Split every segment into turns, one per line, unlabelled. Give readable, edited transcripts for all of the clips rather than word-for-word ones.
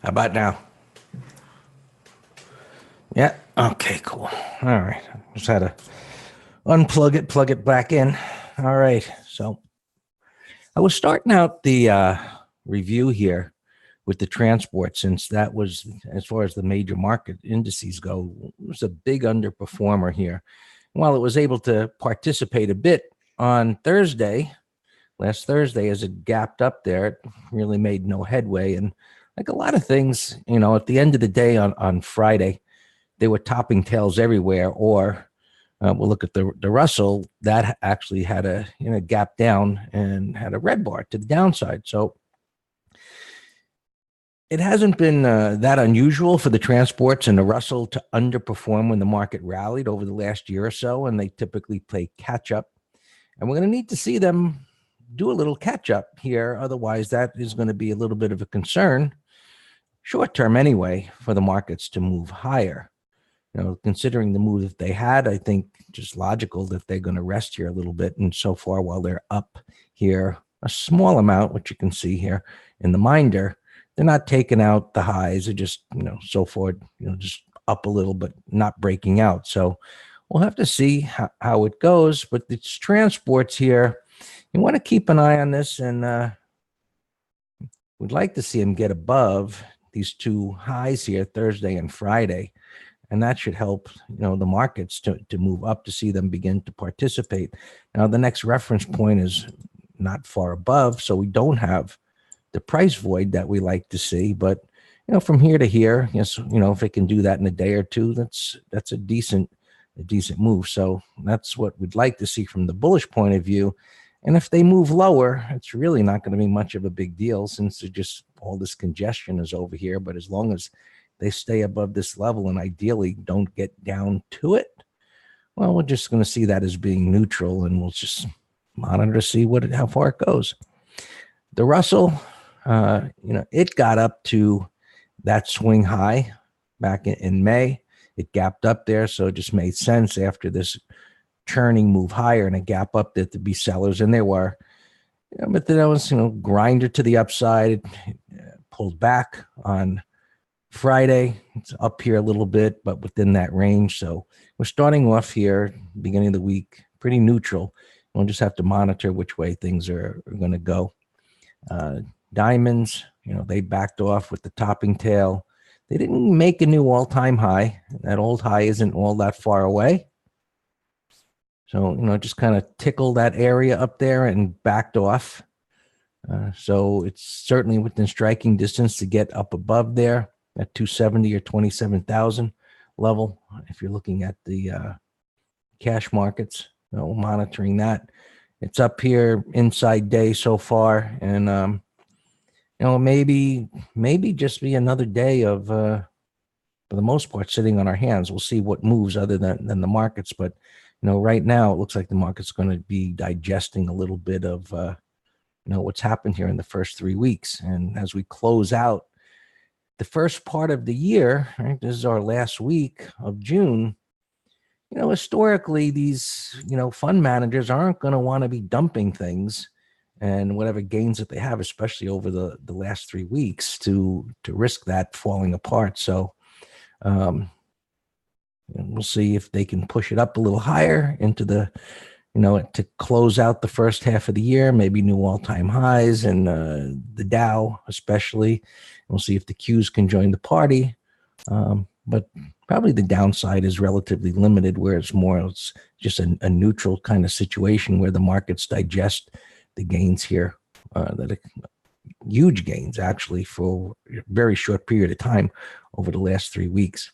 How about now? Yeah. Okay, cool. All right. Just had to unplug it, plug it back in. All right. So I was starting out the review here with the transport, since that was, as far as the major market indices go, it was a big underperformer here. While it was able to participate a bit on Thursday, last Thursday, as it gapped up there, it really made no headway. And like a lot of things, at the end of the day on Friday, they were topping tails everywhere. Or we'll look at the Russell that actually had a gap down and had a red bar to the downside. So it hasn't been that unusual for the transports and the Russell to underperform when the market rallied over the last year or so, and they typically play catch up. And we're going to need to see them do a little catch up here. Otherwise, that is going to be a little bit of a concern, short term anyway, for the markets to move higher. Considering the move that they had, I think just logical that they're going to rest here a little bit. And so far, while they're up here a small amount, which you can see here in the minder, they're not taking out the highs. They're just, so far, just up a little, but not breaking out. So we'll have to see how it goes. But it's transports here. You want to keep an eye on this, and we'd like to see them get above these two highs here, Thursday and Friday. And that should help, the markets to move up, to see them begin to participate. Now, the next reference point is not far above, so we don't have the price void that we like to see. But, from here to here, yes, if it can do that in a day or two, that's a decent move. So that's what we'd like to see from the bullish point of view. And if they move lower, it's really not going to be much of a big deal, since there's just all this congestion is over here. But as long as they stay above this level and ideally don't get down to it, well, we're just going to see that as being neutral, and we'll just monitor to see how far it goes. The Russell, it got up to that swing high back in May. It gapped up there, so it just made sense after this churning move higher and a gap up there to be sellers, and there were. But then I was, grinder to the upside. It pulled back on Friday. It's up here a little bit, but within that range. So we're starting off here, beginning of the week, pretty neutral. We'll just have to monitor which way things are going to go. Diamonds, they backed off with the topping tail. They didn't make a new all-time high. That old high isn't all that far away. So, just kind of tickled that area up there and backed off. So it's certainly within striking distance to get up above there at 270 or 27,000 level. If you're looking at the cash markets, monitoring that. It's up here inside day so far. And, maybe just be another day of, for the most part, sitting on our hands. We'll see what moves other than the markets. But, right now it looks like the market's going to be digesting a little bit of, what's happened here in the first 3 weeks. And as we close out the first part of the year, right, this is our last week of June, historically, these, fund managers aren't going to want to be dumping things and whatever gains that they have, especially over the last 3 weeks, to risk that falling apart. So we'll see if they can push it up a little higher into the, to close out the first half of the year, maybe new all-time highs, and the Dow especially. We'll see if the Qs can join the party. But probably the downside is relatively limited, where it's just a neutral kind of situation where the markets digest the gains here, that huge gains actually for a very short period of time over the last 3 weeks.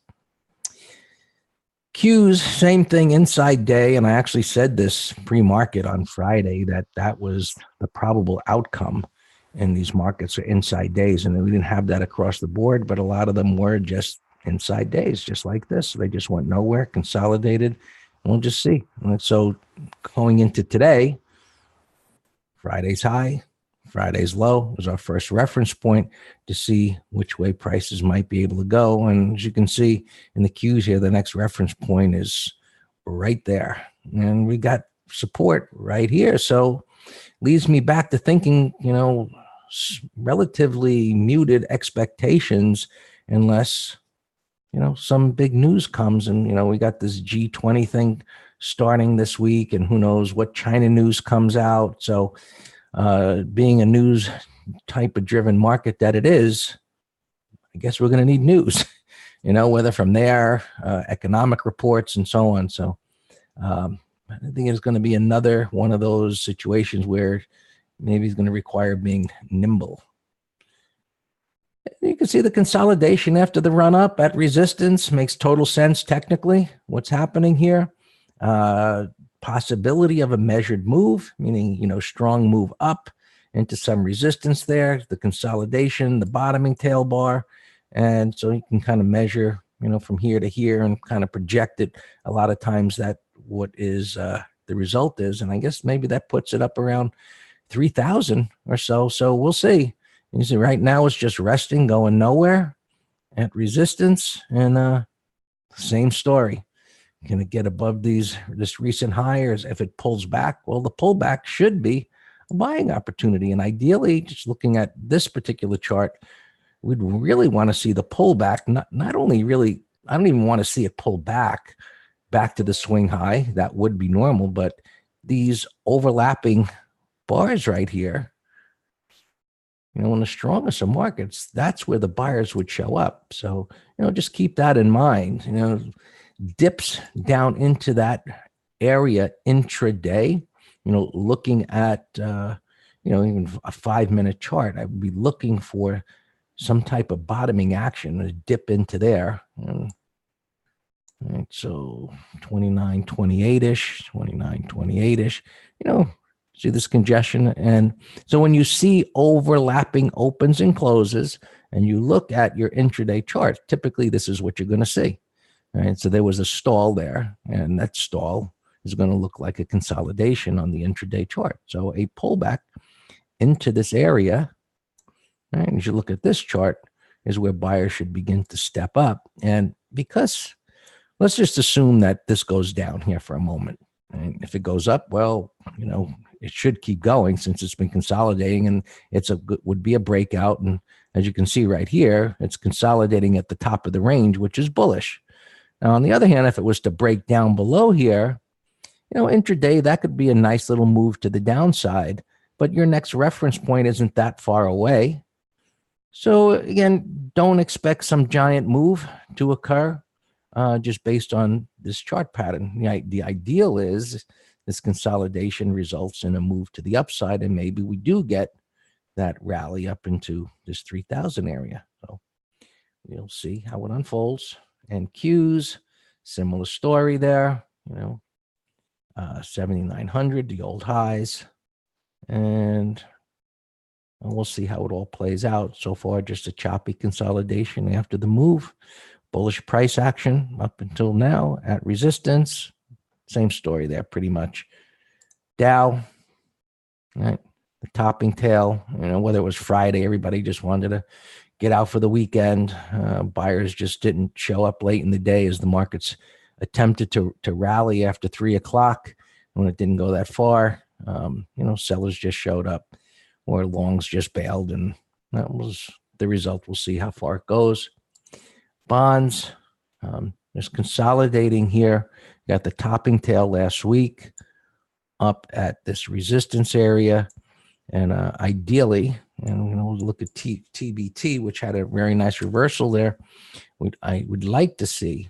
Qs, same thing, inside day. And I actually said this pre-market on Friday that was the probable outcome in these markets, are inside days. And we didn't have that across the board, but a lot of them were just inside days, just like this. They just went nowhere, consolidated. We'll just see. And so going into today, Friday's high, Friday's low was our first reference point to see which way prices might be able to go. And as you can see in the Qs here, the next reference point is right there. And we got support right here. So leads me back to thinking, relatively muted expectations unless, some big news comes. And, we got this G20 thing starting this week, and who knows what China news comes out. So being a news type of driven market that it is, I guess we're going to need news, whether from there, economic reports and so on. So I think it's going to be another one of those situations where maybe it's going to require being nimble. You can see the consolidation after the run up at resistance makes total sense technically. What's happening here? Possibility of a measured move, meaning, strong move up into some resistance there, the consolidation, the bottoming tail bar. And so you can kind of measure, from here to here and kind of project it. A lot of times that what is the result is, and I guess maybe that puts it up around 3,000 or so. So we'll see. You see, right now it's just resting, going nowhere at resistance, and same story. Can it get above this recent high, or if it pulls back? Well, the pullback should be a buying opportunity, and ideally, just looking at this particular chart, we'd really want to see the pullback. Not only really, I don't even want to see it pull back to the swing high. That would be normal, but these overlapping bars right here, in the strongest of markets, that's where the buyers would show up. So, just keep that in mind. Dips down into that area intraday, looking at, even a 5-minute chart, I would be looking for some type of bottoming action, a dip into there. All right, so 29.28-ish, 29.28-ish, see this congestion. And so when you see overlapping opens and closes and you look at your intraday chart, typically this is what you're going to see. All right, so there was a stall there, and that stall is going to look like a consolidation on the intraday chart. So a pullback into this area, right, as you look at this chart, is where buyers should begin to step up. And because, let's just assume that this goes down here for a moment. And if it goes up, well, it should keep going since it's been consolidating, and would be a breakout. And as you can see right here, it's consolidating at the top of the range, which is bullish. Now, on the other hand, if it was to break down below here, intraday, that could be a nice little move to the downside, but your next reference point isn't that far away. So again, don't expect some giant move to occur just based on this chart pattern. The ideal is this consolidation results in a move to the upside, and maybe we do get that rally up into this 3,000 area. So we'll see how it unfolds. And Qs, similar story there, 7,900, the old highs. And we'll see how it all plays out. So far, just a choppy consolidation after the move. Bullish price action up until now at resistance. Same story there, pretty much. Dow, right? The topping tail, whether it was Friday, everybody just wanted to get out for the weekend. Buyers just didn't show up late in the day as the markets attempted to rally after 3 o'clock. When it didn't go that far, sellers just showed up, or longs just bailed, and that was the result. We'll see how far it goes. Bonds, just consolidating here. Got the topping tail last week up at this resistance area, and ideally, we'll look at TBT, which had a very nice reversal there. I would like to see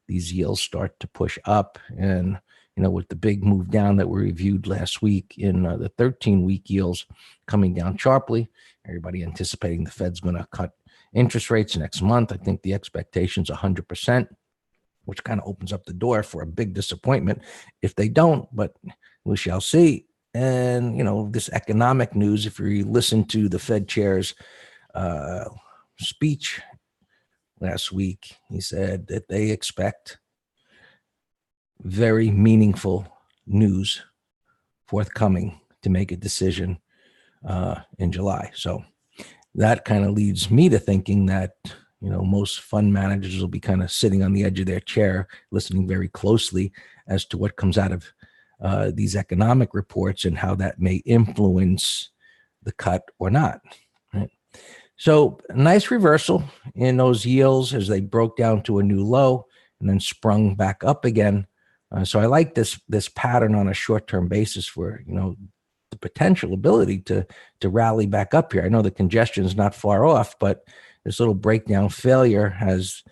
these yields start to push up, and with the big move down that we reviewed last week in the 13-week yields coming down sharply, everybody anticipating the Fed's going to cut interest rates next month. I think the expectation's 100%, which kind of opens up the door for a big disappointment if they don't, but we shall see. And, this economic news, if you listen to the Fed chair's speech last week, he said that they expect very meaningful news forthcoming to make a decision in July. So that kind of leads me to thinking that, most fund managers will be kind of sitting on the edge of their chair, listening very closely as to what comes out of these economic reports and how that may influence the cut or not. Right? So a nice reversal in those yields as they broke down to a new low and then sprung back up again. So I like this pattern on a short-term basis for, the potential ability to rally back up here. I know the congestion is not far off, but this little breakdown failure has,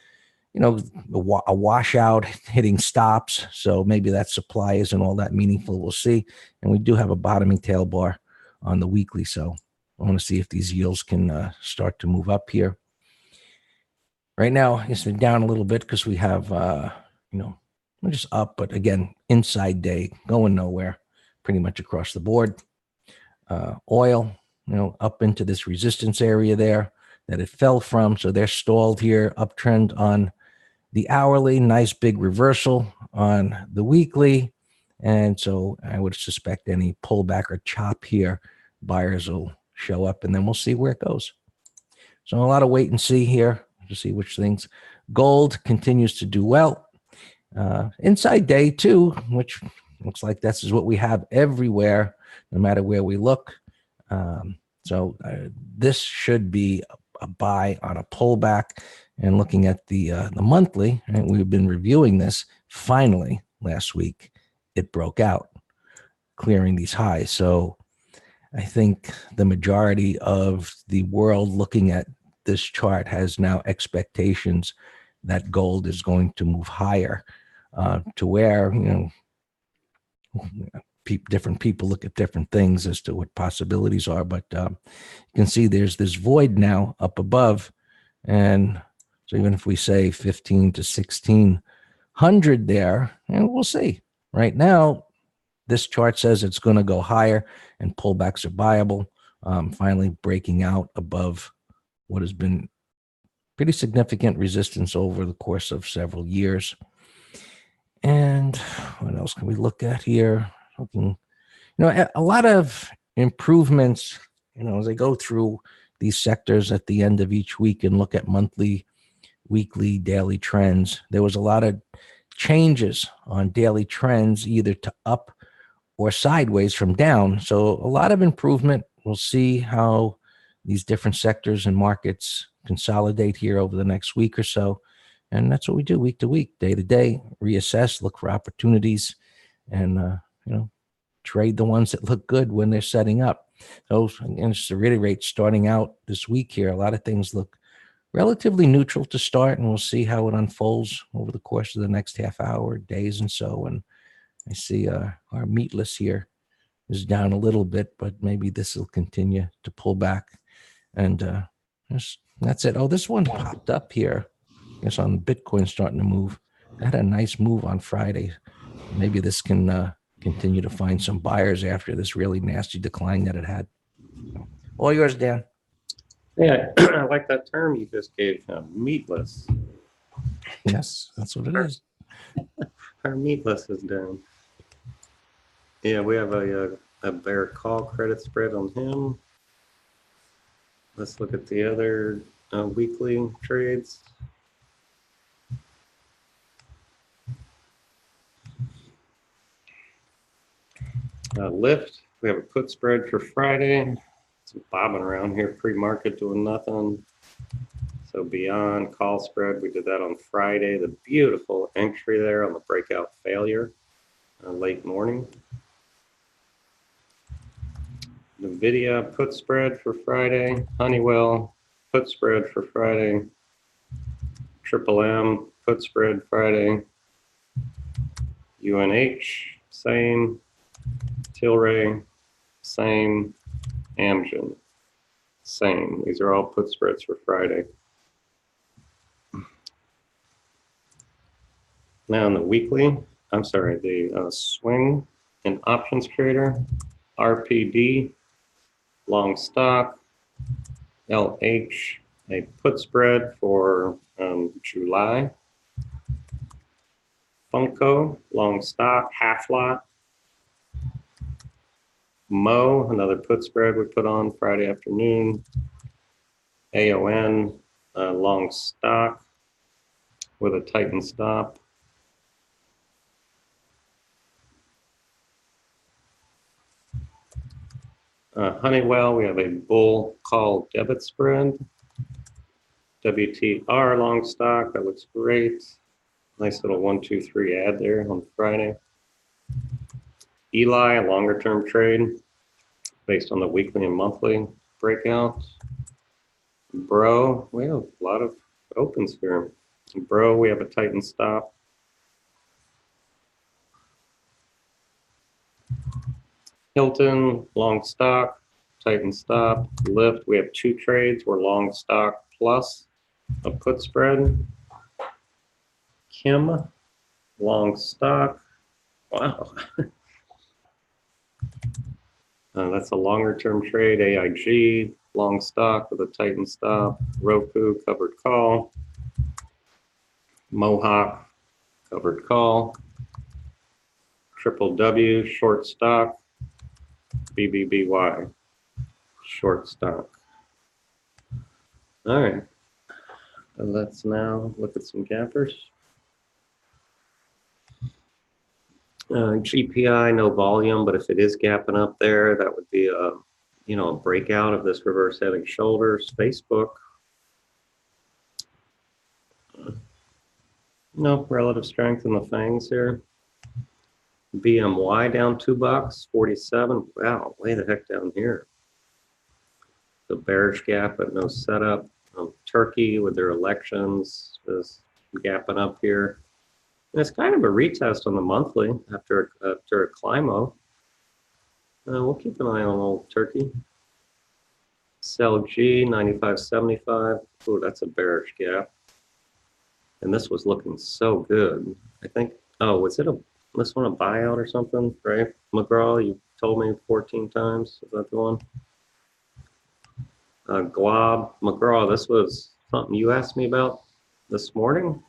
a washout hitting stops. So maybe that supply isn't all that meaningful. We'll see. And we do have a bottoming tail bar on the weekly. So I want to see if these yields can start to move up here. Right now, it's down a little bit because we have, we're just up, but again, inside day, going nowhere, pretty much across the board. Oil, up into this resistance area there that it fell from. So they're stalled here, uptrend on the hourly, nice big reversal on the weekly. And so I would suspect any pullback or chop here, buyers will show up and then we'll see where it goes. So a lot of wait and see here to see which things. Gold continues to do well. Inside day too, which looks like this is what we have everywhere, no matter where we look. So this should be a buy on a pullback. And looking at the monthly, and we've been reviewing this, finally last week, it broke out, clearing these highs. So I think the majority of the world looking at this chart has now expectations that gold is going to move higher to where, different people look at different things as to what possibilities are. But you can see there's this void now up above. And so even if we say 15 to 1600 there, and we'll see. Right now, this chart says it's going to go higher and pullbacks are viable, finally breaking out above what has been pretty significant resistance over the course of several years. And what else can we look at here? Looking, a lot of improvements, as I go through these sectors at the end of each week and look at monthly, weekly, daily trends. There was a lot of changes on daily trends, either to up or sideways from down. So a lot of improvement. We'll see how these different sectors and markets consolidate here over the next week or so. And that's what we do week to week, day to day, reassess, look for opportunities, and, trade the ones that look good when they're setting up. So, again, just to reiterate, starting out this week here, a lot of things look relatively neutral to start, and we'll see how it unfolds over the course of the next half hour, days, and so. And I see our meatless here is down a little bit, but maybe this will continue to pull back. And that's it. Oh, this one popped up here. I guess on Bitcoin starting to move. It had a nice move on Friday. Maybe this can continue to find some buyers after this really nasty decline that it had. All yours, Dan.
Yeah, I like that term you just gave him, meatless.
Yes, that's what it is.
Our meatless is down. Yeah, we have a bear call credit spread on him. Let's look at the other weekly trades. Lift, we have a put spread for Friday. It's bobbing around here pre-market doing nothing. So beyond call spread, we did that on Friday. The beautiful entry there on the breakout failure late morning. NVIDIA put spread for Friday. Honeywell put spread for Friday. Triple M put spread Friday. UNH, same. Tilray, same. Amgen, same. These are all put spreads for Friday. Now in the weekly, the swing and options trader, RPD, long stock, LH, a put spread for July. Funko, long stock, half lot. Mo, another put spread we put on Friday afternoon. AON, long stock with a tighten stop. Honeywell, we have a bull call debit spread. WTR long stock, that looks great. Nice little 1, 2, 3 add there on Friday. Eli, a longer term trade based on the weekly and monthly breakouts. Bro, we have a lot of opens here. Bro, we have a Titan stop. Hilton, long stock, Titan stop. Lift, we have 2 trades. We're long stock plus a put spread. Kim, long stock. Wow. That's a longer term trade. AIG, long stock with a Titan stop. Roku, covered call. Mohawk, covered call. Triple W, short stock. BBBY, short stock. All right. Let's now look at some gappers. GPI, no volume, but if it is gapping up there, that would be a, a breakout of this reverse head and shoulders. Facebook, no relative strength in the fangs here. BMY down $2, 47. Wow, way the heck down here. The bearish gap, but no setup. Turkey with their elections is gapping up here. And it's kind of a retest on the monthly after a Climo. We'll keep an eye on old Turkey. Sell G, 95.75. Oh, that's a bearish gap. And this was looking so good. I think, oh, was it this one a buyout or something, right? McGraw, you told me 14 times. Is that the one? Glob, McGraw, this was something you asked me about this morning.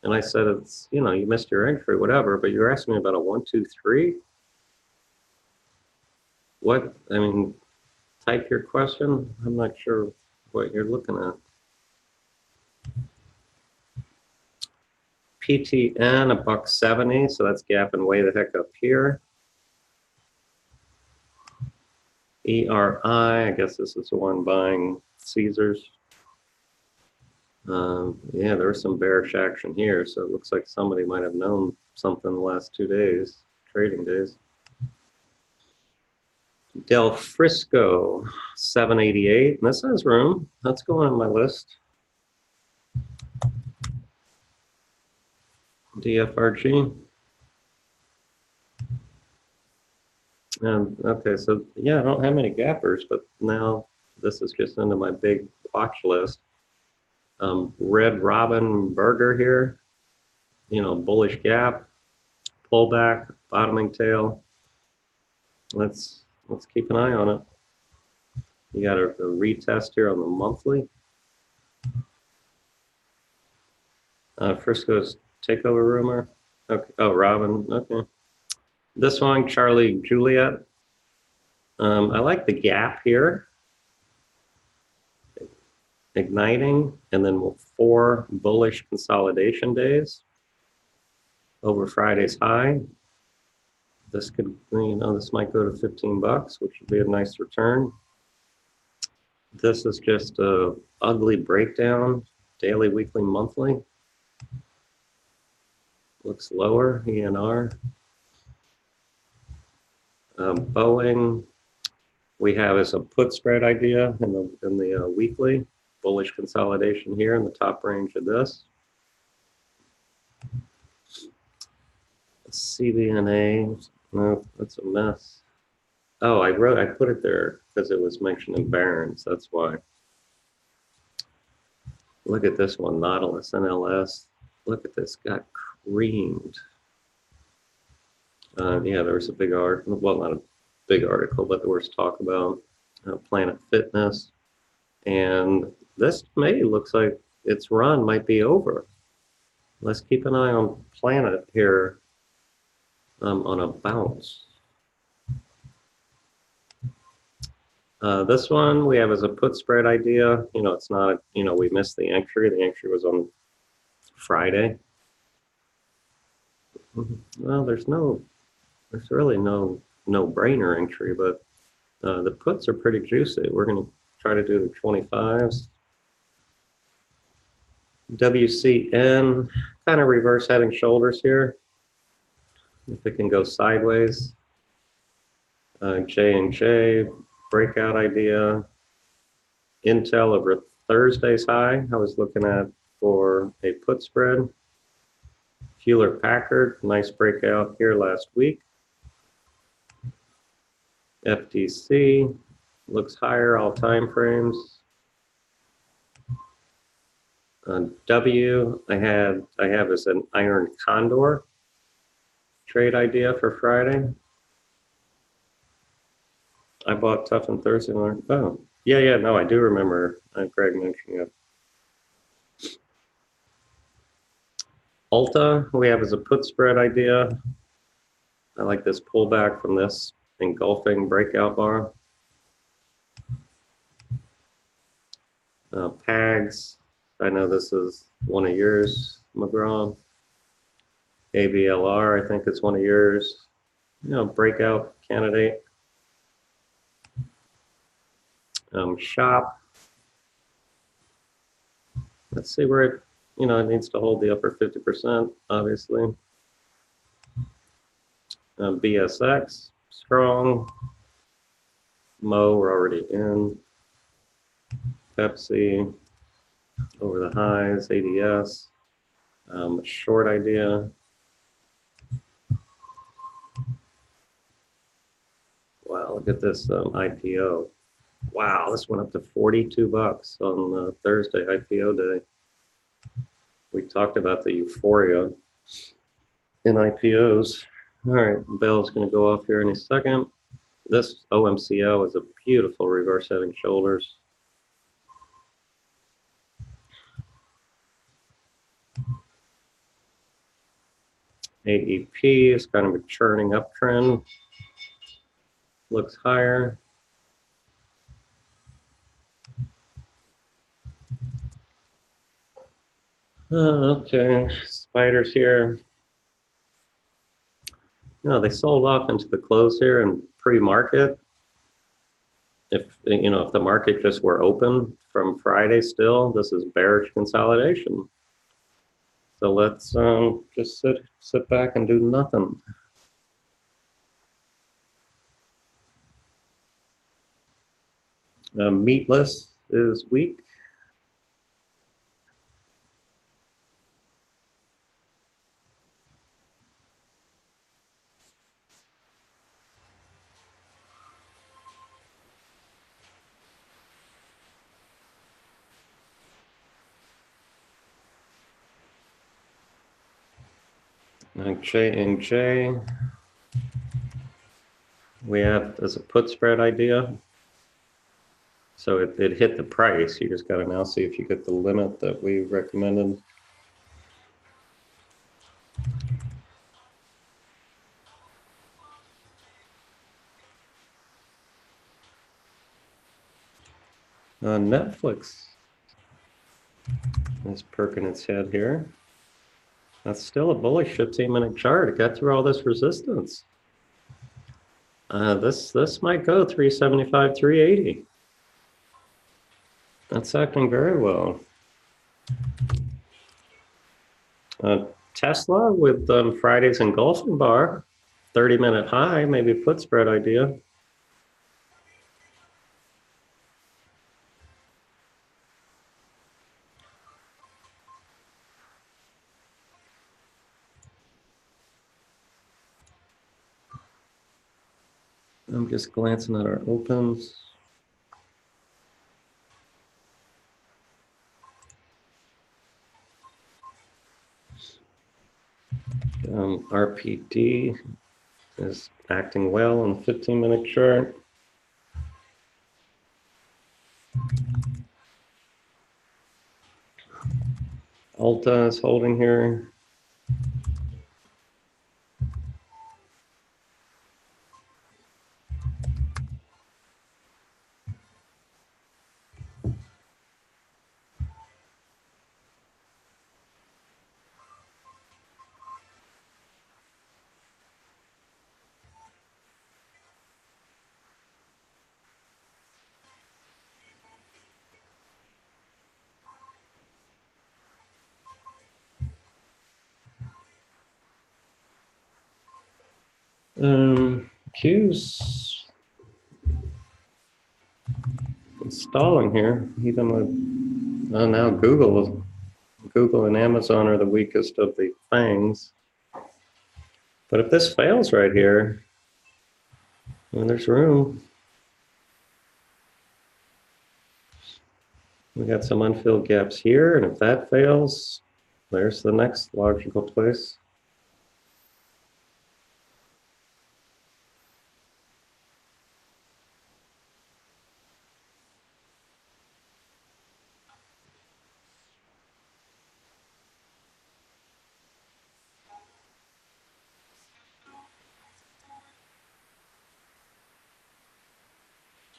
And I said, it's, you missed your entry, whatever, but you're asking me about a 1, 2, 3. What, I mean, type your question. I'm not sure what you're looking at. PTN, $1.70, so that's gapping way the heck up here. ERI, I guess this is the one buying Caesars. Yeah, there's some bearish action here, so it looks like somebody might have known something the last 2 days, trading days. Del Frisco, 788, and this has room. That's going on my list. DFRG. Okay, so yeah, I don't have many gappers, but now this is just into my big watch list. Red Robin Burger here, bullish gap, pullback, bottoming tail. Let's keep an eye on it. You got a retest here on the monthly. Frisco's takeover rumor. Okay. Oh, Robin. Okay. This one, Charlie Juliet. I like the gap here. Igniting, and then 4 bullish consolidation days over Friday's high. This could, this might go to $15, which would be a nice return. This is just a ugly breakdown, daily, weekly, monthly. Looks lower, ENR. Boeing, we have as a put spread idea in the weekly. Bullish consolidation here in the top range of this. CVNA, no, that's a mess. Oh, I put it there because it was mentioning Barron's, that's why. Look at this one, Nautilus, NLS. Look at this, got creamed. Yeah, there was a big article, well, not a big article, but there was talk about Planet Fitness. And this to me looks like its run might be over. Let's keep an eye on Planet here on a bounce. This one we have as a put spread idea. It's not, we missed the entry. The entry was on Friday. Well, there's really no brainer entry, but The puts are pretty juicy. We're going to try to do the 25s. WCN, kind of reverse head and shoulders here. If it can go sideways. J&J, breakout idea. Intel over Thursday's high, I was looking at for a put spread. Hewlett Packard, nice breakout here last week. FTC looks higher all time frames. W, I have as an Iron Condor trade idea for Friday. I bought tough on Thursday. Oh, yeah, no, I do remember Greg mentioning it. Ulta, we have as a put spread idea. I like this pullback from this engulfing breakout bar. PAGS, I know this is one of yours, McGraw. ABLR, I think it's one of yours. Breakout candidate. Shop. Let's see where it, it needs to hold the upper 50%, obviously. BSX, strong. Mo, we're already in. Pepsi, over the highs. ADS, short idea. Wow, look at this IPO. Wow, this went up to 42 bucks on Thursday, IPO day. We talked about the euphoria in IPOs. All right, bell's going to go off here in a second. This OMCO is a beautiful reverse heading shoulders. AEP is kind of a churning uptrend. Looks higher. Okay, spiders here. They sold off into the close here in pre-market. If the market just were open from Friday still, this is bearish consolidation. So let's just sit back and do nothing. Meatless is weak. J&J, we have as a put spread idea. So it hit the price. You just got to now see if you get the limit that we recommended. Netflix is perking its head here. That's still a bullish 15-minute chart. It got through all this resistance. This might go 375, 380. That's acting very well. Tesla with Friday's engulfing bar, 30-minute high, maybe put spread idea. I'm just glancing at our opens. RPD is acting well on the 15-minute chart. Ulta is holding here. Q's installing here, even with now Google and Amazon are the weakest of the fangs. But if this fails right here, then there's room. We got some unfilled gaps here, and if that fails, there's the next logical place.